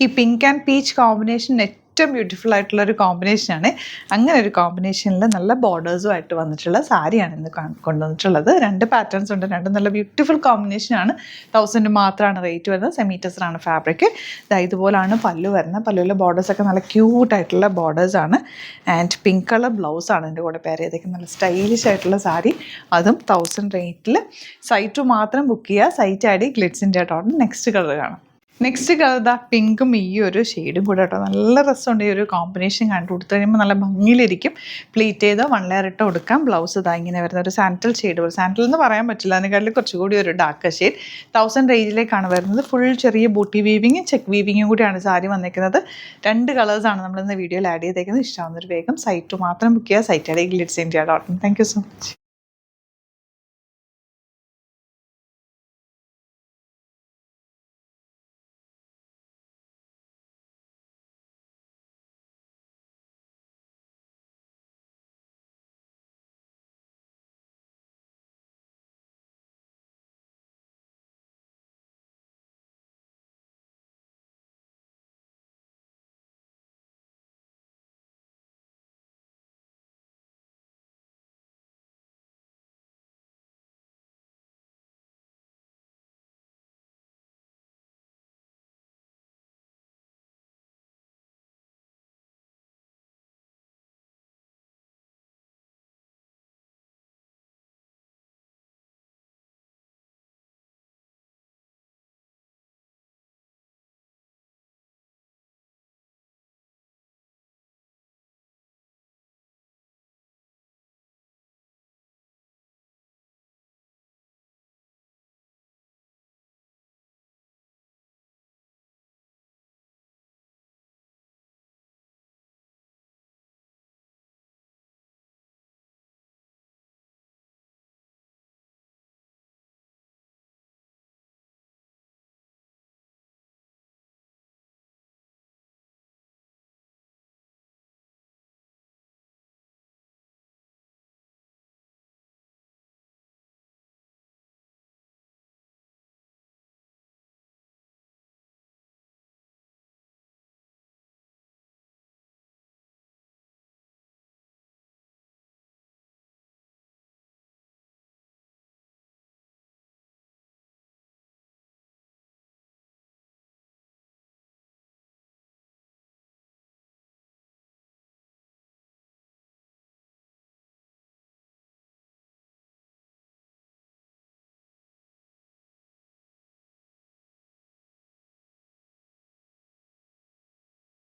ഈ pink and peach combination ഏറ്റവും beautiful ആയിട്ടുള്ള ഒരു കോമ്പിനേഷനാണ്. അങ്ങനെ ഒരു കോമ്പിനേഷനിൽ നല്ല ബോർഡേഴ്സുമായിട്ട് വന്നിട്ടുള്ള സാരിയാണ് ഇന്ന് കൊണ്ടുവന്നിട്ടുള്ളത്. 2 പാറ്റേൺസ് ഉണ്ട്, 2 നല്ല ബ്യൂട്ടിഫുൾ കോമ്പിനേഷനാണ്. 1000 മാത്രമാണ് റേറ്റ് വരുന്നത്. Semi ടെസറാണ് fabric. ഇതുപോലാണ് പല്ലു വരുന്നത്. പല്ലുവിലെ ബോർഡേഴ്സൊക്കെ നല്ല ക്യൂട്ടായിട്ടുള്ള ബോർഡേഴ്സാണ്. ആൻഡ് പിങ്ക് കളർ ബ്ലൗസാണ് എൻ്റെ കൂടെ പെയർ ചെയ്തേക്കുന്നത്. നല്ല സ്റ്റൈലിഷ് ആയിട്ടുള്ള സാരി, അതും 1000 റേറ്റിൽ. സൈറ്റ് മാത്രം ബുക്ക് ചെയ്യുക. സൈറ്റ് ഐ ഡി ഗ്ലിറ്റ്സിൻ്റെ ആയിട്ടാണ്. നെക്സ്റ്റ് കളർ കാണാം. നെക്സ്റ്റ് കളർ പിങ്കും ഈ ഒരു ഷെയ്ഡും കൂടെ കേട്ടോ. നല്ല രസമുണ്ട് ഈ ഒരു കോമ്പിനേഷൻ. കണ്ടു കൊടുത്തു കഴിയുമ്പോൾ നല്ല ഭംഗിയിലിരിക്കും. പ്ലീറ്റ് ചെയ്ത് 1 ലെയർ ഇട്ട് കൊടുക്കാം. ബ്ലൗസ് ഇങ്ങനെ വരുന്ന ഒരു സാൻറ്റൽ ഷെയ്ഡ് പോലെ. സാൻറ്റൽ എന്ന് പറയാൻ പറ്റില്ല, അതിനെക്കാട്ടിൽ കുറച്ചുകൂടി ഒരു ഡാർക്ക് ഷെയ്ഡ്. 1000 റേഞ്ചിലേക്കാണ് വരുന്നത്. ഫുൾ ചെറിയ ബൂട്ടി വീവിങ്ങും ചെക്ക് വീവിങ്ങും കൂടിയാണ് സാരി വന്നിരിക്കുന്നത്. 2 കളേഴ്സാണ് നമ്മളിന്ന് വീഡിയോയിൽ ആഡ് ചെയ്തേക്കുന്നത്. ഇഷ്ടമാവുന്നൊരു വേഗം സൈറ്റ് മാത്രം ബുക്ക് ചെയ്യുക. സൈറ്റ് ഗ്ലിറ്റ്സ് ഇന്ത്യ.com. Thank you so much.